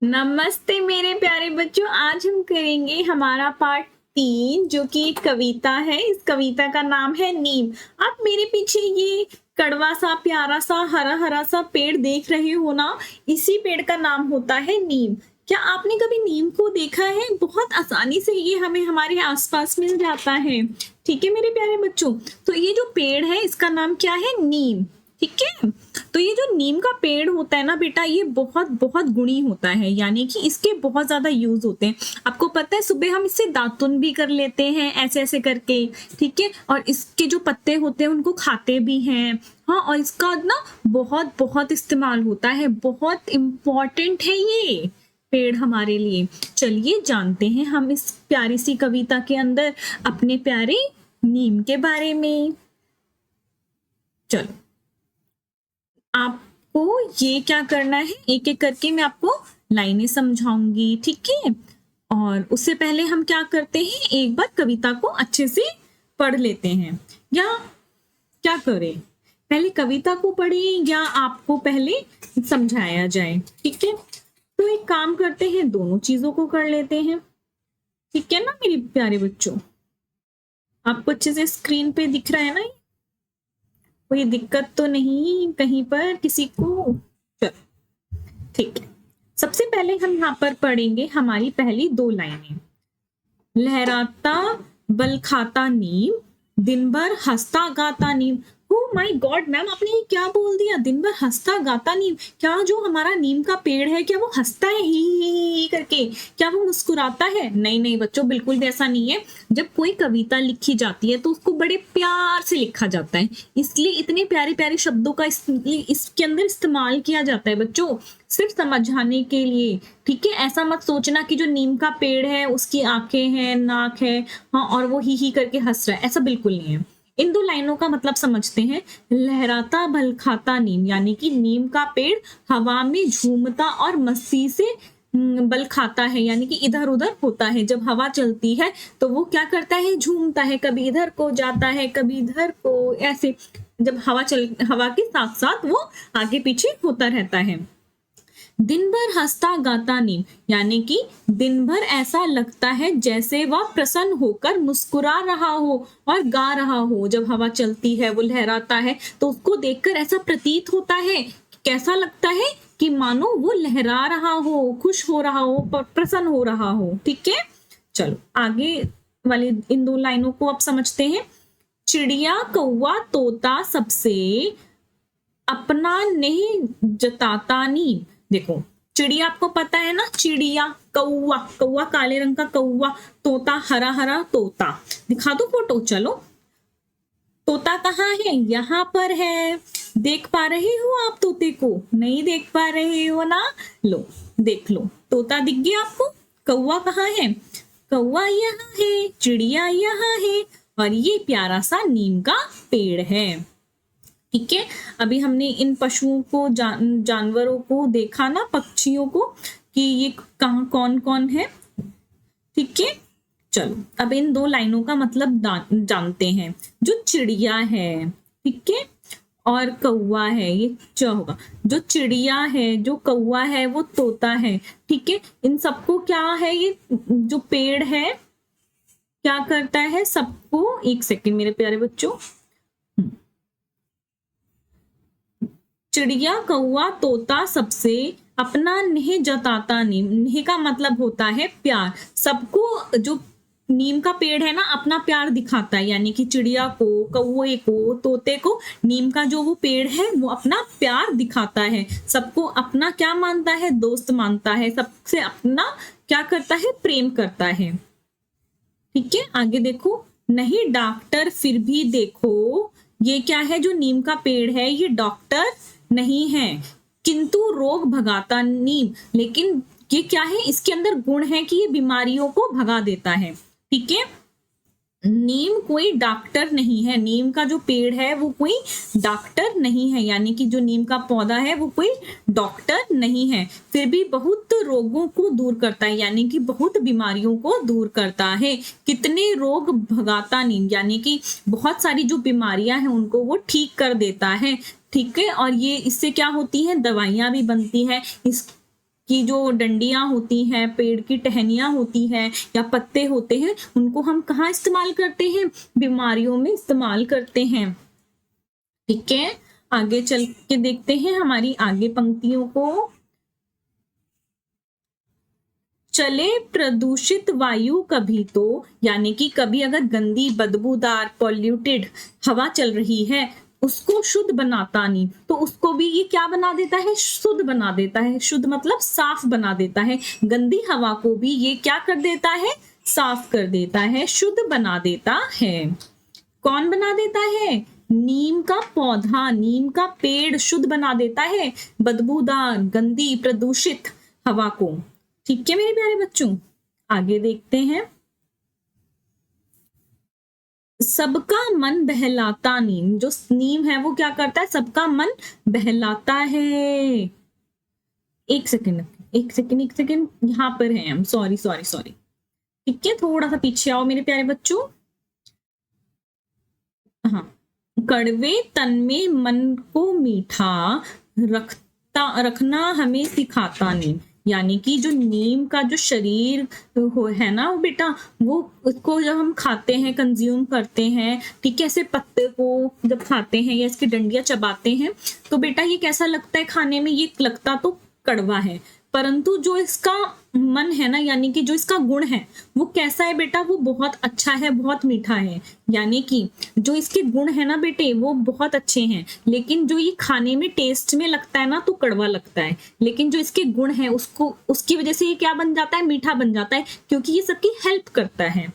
नमस्ते मेरे प्यारे बच्चों। आज हम करेंगे हमारा पार्ट 3 जो कि एक कविता है। इस कविता का नाम है नीम। आप मेरे पीछे ये कड़वा सा प्यारा सा हरा हरा सा पेड़ देख रहे हो ना, इसी पेड़ का नाम होता है नीम। क्या आपने कभी नीम को देखा है? बहुत आसानी से ये हमें हमारे आसपास मिल जाता है। ठीक है मेरे प्यारे बच्चों, तो ये जो पेड़ है इसका नाम क्या है? नीम। ठीक है, तो ये जो नीम का पेड़ होता है ना बेटा, ये बहुत बहुत गुणी होता है, यानी कि इसके बहुत ज्यादा यूज होते हैं। आपको पता है सुबह हम इससे दातुन भी कर लेते हैं ऐसे ऐसे करके। ठीक है, और इसके जो पत्ते होते हैं उनको खाते भी हैं। हाँ, और इसका ना बहुत बहुत इस्तेमाल होता है, बहुत इम्पोर्टेंट है ये पेड़ हमारे लिए। चलिए जानते हैं हम इस प्यारी सी कविता के अंदर अपने प्यारे नीम के बारे में। चलो, आपको ये क्या करना है, एक एक करके मैं आपको लाइनें समझाऊंगी। ठीक है, और उससे पहले हम क्या करते हैं, एक बार कविता को अच्छे से पढ़ लेते हैं। या क्या करें, पहले कविता को पढ़ें या आपको पहले समझाया जाए? ठीक है, तो एक काम करते हैं, दोनों चीजों को कर लेते हैं। ठीक है ना मेरे प्यारे बच्चों, आपको अच्छे से स्क्रीन पे दिख रहा है ना? कोई दिक्कत तो नहीं कहीं पर किसी को? चलो ठीक है, सबसे पहले हम यहाँ पर पढ़ेंगे हमारी पहली दो लाइनें। लहराता बल खाता नीम, दिन भर हंसता गाता नीम। ओ माय गॉड मैम, आपने ये क्या बोल दिया? दिन भर हंसता गाता नीम? क्या जो हमारा नीम का पेड़ है क्या वो हंसता है ही करके? क्या वो मुस्कुराता है? नहीं नहीं बच्चों, बिल्कुल भी ऐसा नहीं है। जब कोई कविता लिखी जाती है तो उसको बड़े प्यार से लिखा जाता है, इसलिए इतने प्यारे प्यारे शब्दों का इसके अंदर इस्तेमाल किया जाता है बच्चों, सिर्फ समझाने के लिए। ठीक है, ऐसा मत सोचना कि जो नीम का पेड़ है उसकी आंखें हैं, नाक है, हाँ, और वो ही करके हंस रहा है, ऐसा बिल्कुल नहीं है। इन दो लाइनों का मतलब समझते हैं। लहराता भल खाता नीम, यानी कि नीम का पेड़ हवा में झूमता और मस्ती से बल खाता है, यानी कि इधर उधर होता है। जब हवा चलती है तो वो क्या करता है, झूमता है, कभी इधर को जाता है कभी इधर को, ऐसे जब हवा के साथ साथ वो आगे पीछे होता रहता है। दिन भर हंसता गाता नीम, यानी कि दिन भर ऐसा लगता है जैसे वह प्रसन्न होकर मुस्कुरा रहा हो और गा रहा हो। जब हवा चलती है, वो लहराता है, तो उसको देखकर ऐसा प्रतीत होता है, कैसा लगता है कि मानो वो लहरा रहा हो, खुश हो रहा हो, प्रसन्न हो रहा हो। ठीक है, चलो आगे वाली इन दो लाइनों को अब समझते हैं। चिड़िया कौवा तोता सबसे अपना नहीं जताता नीम। देखो, चिड़िया आपको पता है ना, चिड़िया, कौवा, कौवा काले रंग का कौवा, तोता हरा हरा तोता। दिखा दो फोटो, चलो। तोता कहाँ है? यहाँ पर है। देख पा रहे हो आप तोते को? नहीं देख पा रहे हो ना? लो देख लो, तोता दिख गया आपको। कौवा कहाँ है? कौवा यहाँ है, चिड़िया यहाँ है, और ये प्यारा सा नीम का पेड़ है। ठीक है, अभी हमने इन पशुओं को जानवरों को देखा ना, पक्षियों को, कि ये कहाँ कौन कौन है। ठीक है, चलो अब इन दो लाइनों का मतलब जानते हैं। जो चिड़िया है, ठीक है, और कौवा है, ये क्या होगा? जो चिड़िया है, जो कौवा है, वो तोता है। ठीक है, इन सबको क्या है, ये जो पेड़ है क्या करता है सबको? एक सेकेंड मेरे प्यारे बच्चों। चिड़िया कौवा तोता सबसे अपना नेह जताता नीम। नेह का मतलब होता है प्यार। सबको जो नीम का पेड़ है ना अपना प्यार दिखाता है, यानी कि चिड़िया को, कौवे को, तोते को नीम का जो वो पेड़ है वो अपना प्यार दिखाता है। सबको अपना क्या मानता है? दोस्त मानता है। सबसे अपना क्या करता है? प्रेम करता है। ठीक है, आगे देखो। नहीं डॉक्टर फिर भी देखो, ये क्या है? जो नीम का पेड़ है ये डॉक्टर नहीं है, किंतु रोग भगाता नीम। लेकिन ये क्या है? इसके अंदर गुण है कि ये बीमारियों को भगा देता है। ठीक है, नीम कोई डॉक्टर नहीं है। नीम का जो पेड़ है वो कोई डॉक्टर नहीं है, यानी कि जो नीम का पौधा है वो कोई डॉक्टर नहीं है, फिर भी बहुत रोगों को दूर करता है, यानी कि बहुत बीमारियों को दूर करता है। कितने रोग भगाता नीम, यानी कि बहुत सारी जो बीमारियां हैं उनको वो ठीक कर देता है। ठीक है, और ये इससे क्या होती है? दवाइयां भी बनती है। की जो डंडियां होती हैं, पेड़ की टहनियां होती हैं या पत्ते होते हैं, उनको हम कहाँ इस्तेमाल करते हैं? बीमारियों में इस्तेमाल करते हैं। ठीक है, आगे चल के देखते हैं हमारी आगे पंक्तियों को। चले प्रदूषित वायु कभी तो, यानी कि कभी अगर गंदी बदबूदार पॉल्यूटेड हवा चल रही है, उसको शुद्ध बनाता नहीं, तो उसको भी ये क्या बना देता है? शुद्ध बना देता है। शुद्ध मतलब साफ बना देता है। गंदी हवा को भी ये क्या कर देता है? साफ कर देता है, शुद्ध बना देता है। कौन बना देता है? नीम का पौधा, नीम का पेड़ शुद्ध बना देता है बदबूदार, गंदी, प्रदूषित हवा को। ठीक है मेरे प्यारे बच्चों, आगे देखते हैं। सबका मन बहलाता नीम, जो नीम है वो क्या करता है? सबका मन बहलाता है। एक सेकंड, यहाँ पर है हम। सॉरी। ठीक है, थोड़ा सा पीछे आओ मेरे प्यारे बच्चों। हाँ, कड़वे तन में मन को मीठा रखना हमें सिखाता नीम, यानी कि जो नीम का जो शरीर है ना वो बेटा, वो उसको जब हम खाते हैं, कंज्यूम करते हैं, ठीक है, ऐसे पत्ते को जब खाते हैं या इसकी डंडियां चबाते हैं, तो बेटा ये कैसा लगता है खाने में? ये लगता तो कड़वा है, परंतु जो इसका मन है ना, यानी कि जो इसका गुण है वो कैसा है बेटा? वो बहुत अच्छा है, बहुत मीठा है। यानी कि जो इसके गुण है ना बेटे वो बहुत अच्छे हैं, लेकिन जो ये खाने में टेस्ट में लगता है ना तो कड़वा लगता है, लेकिन जो इसके गुण है उसको, उसकी वजह से ये क्या बन जाता है? मीठा बन जाता है, क्योंकि ये सबकी हेल्प करता है।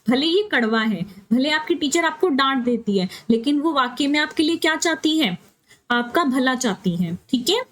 भले ये कड़वा है, भले आपकी टीचर आपको डांट देती है, लेकिन वो वाकई में आपके लिए क्या चाहती है? आपका भला चाहती है। ठीक है,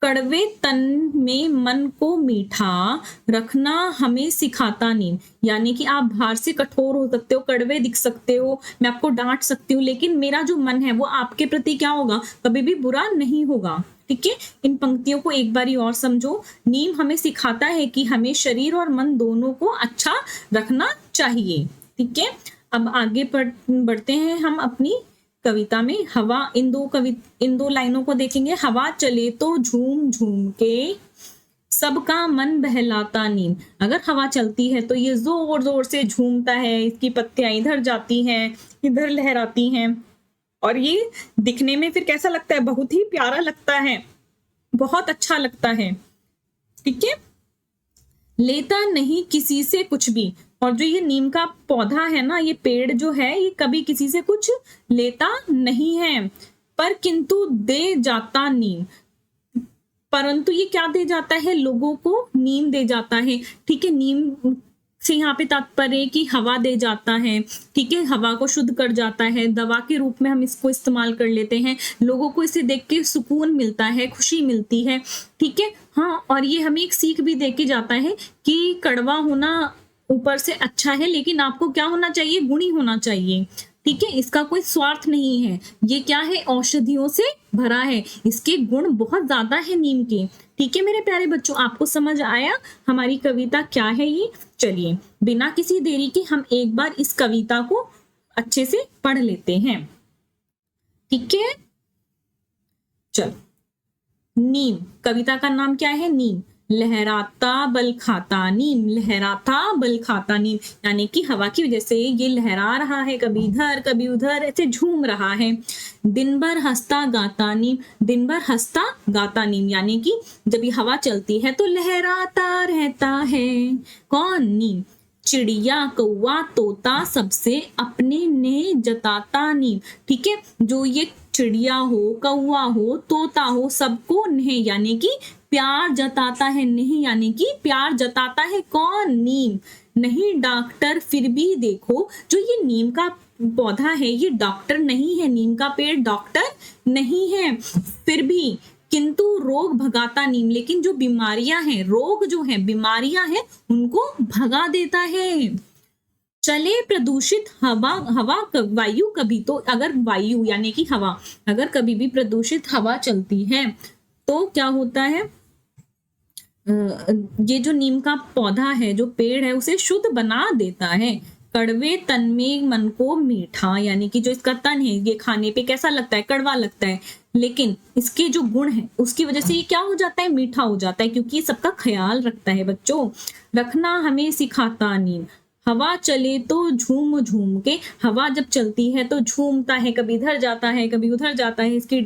कड़वे तन में मन को मीठा रखना हमें सिखाता नीम, यानी कि आप बाहर से कठोर हो सकते हो, कड़वे दिख सकते हो, मैं आपको डांट सकती हूँ, लेकिन मेरा जो मन है वो आपके प्रति क्या होगा? कभी भी बुरा नहीं होगा। ठीक है, इन पंक्तियों को एक बारी और समझो। नीम हमें सिखाता है कि हमें शरीर और मन दोनों को अच्छा रखना चाहिए। ठीक है, अब आगे बढ़ते हैं हम अपनी कविता में। हवा, इन दो लाइनों को देखेंगे। हवा चले तो झूम झूम के सबका मन बहलाता नीम। अगर हवा चलती है तो ये जोर जोर से झूमता है, इसकी पत्तियां इधर जाती हैं, इधर लहराती हैं, और ये दिखने में फिर कैसा लगता है? बहुत ही प्यारा लगता है, बहुत अच्छा लगता है। ठीक है, लेता नहीं किसी से कुछ भी, और जो ये नीम का पौधा है ना, ये पेड़ जो है, ये कभी किसी से कुछ लेता नहीं है, पर किंतु दे जाता नीम, परंतु ये क्या दे जाता है? लोगों को नीम दे जाता है। ठीक है, नीम से यहाँ पे तात्पर्य कि हवा दे जाता है। ठीक है, हवा को शुद्ध कर जाता है, दवा के रूप में हम इसको इस्तेमाल कर लेते हैं, लोगों को इसे देख के सुकून मिलता है, खुशी मिलती है। ठीक है, हाँ, और ये हमें एक सीख भी दे के जाता है कि कड़वा होना ऊपर से अच्छा है, लेकिन आपको क्या होना चाहिए? गुणी होना चाहिए। ठीक है, इसका कोई स्वार्थ नहीं है, ये क्या है? औषधियों से भरा है, इसके गुण बहुत ज्यादा है नीम के। ठीक है मेरे प्यारे बच्चों, आपको समझ आया हमारी कविता क्या है ये? चलिए बिना किसी देरी के हम एक बार इस कविता को अच्छे से पढ़ लेते हैं। ठीक है, चलो। नीम, कविता का नाम क्या है? नीम। लहराता बल खाता नीम, लहराता बल खाता नीम, यानी कि हवा की वजह से ये लहरा रहा है, कभी इधर कभी उधर ऐसे झूम रहा है। दिन भर हंसता गाता नीम, दिन भर हंसता गाता नीम, यानी कि जब ये हवा चलती है तो लहराता रहता है। कौन? नीम। चिड़िया कौवा तोता सबसे अपने ने जताता नीम। ठीक है, जो ये चिड़िया हो, कौवा हो, तोता हो, सबको नहीं यानी कि प्यार जताता है, नहीं यानी कि प्यार जताता है। कौन? नीम। नहीं डॉक्टर फिर भी देखो, जो ये नीम का पौधा है ये डॉक्टर नहीं है, नीम का पेड़ डॉक्टर नहीं है, फिर भी किंतु रोग भगाता नीम, लेकिन जो बीमारियां हैं, रोग जो हैं, बीमारियां हैं, उनको भगा देता है। चले प्रदूषित हवा वायु कभी तो, अगर वायु यानी कि हवा, अगर कभी भी प्रदूषित हवा चलती है तो क्या होता है? ये जो नीम का पौधा है, जो पेड़ है, उसे शुद्ध बना देता है। कड़वे तन में मन को मीठा, यानी कि जो इसका तन है ये खाने पे कैसा लगता है, कड़वा लगता है, लेकिन इसके जो गुण है उसकी वजह से ये क्या हो जाता है, मीठा हो जाता है, क्योंकि ये सबका ख्याल रखता है। बच्चों, रखना हमें सिखाता नीम, हवा चले तो झूम झूम के, हवा जब चलती है तो झूमता है, कभी इधर जाता है कभी उधर जाता है, इसके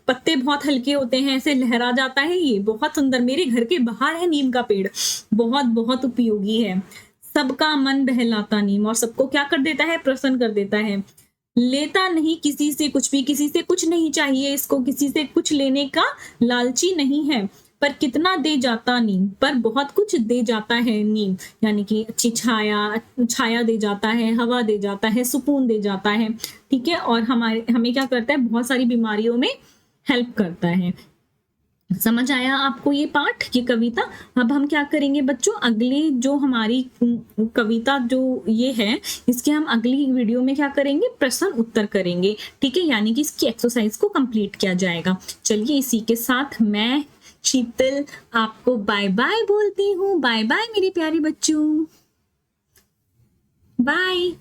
पत्ते बहुत हल्के होते हैं, ऐसे लहरा जाता है, ये बहुत सुंदर, मेरे घर के बाहर है नीम का पेड़, बहुत बहुत उपयोगी है। सबका मन बहलाता नीम, और सबको क्या कर देता है, प्रसन्न कर देता है। लेता नहीं किसी से कुछ भी, किसी से कुछ नहीं चाहिए इसको, किसी से कुछ लेने का लालची नहीं है, पर कितना दे जाता नीम, पर बहुत कुछ दे जाता है नीम, यानी कि अच्छी छाया दे जाता है, हवा दे जाता है, सुकून दे जाता है, ठीक है, और हमें क्या करता है, बहुत सारी बीमारियों में हेल्प करता है। समझ आया आपको ये पाठ, ये कविता? अब हम क्या करेंगे बच्चों, अगली जो हमारी कविता जो ये है, इसके हम अगली वीडियो में क्या करेंगे, प्रश्न उत्तर करेंगे, ठीक है, यानी कि इसकी एक्सरसाइज को कंप्लीट किया जाएगा। चलिए, इसी के साथ मैं शीतल आपको बाय बाय बोलती हूँ। बाय बाय मेरे प्यारे बच्चों, बाय।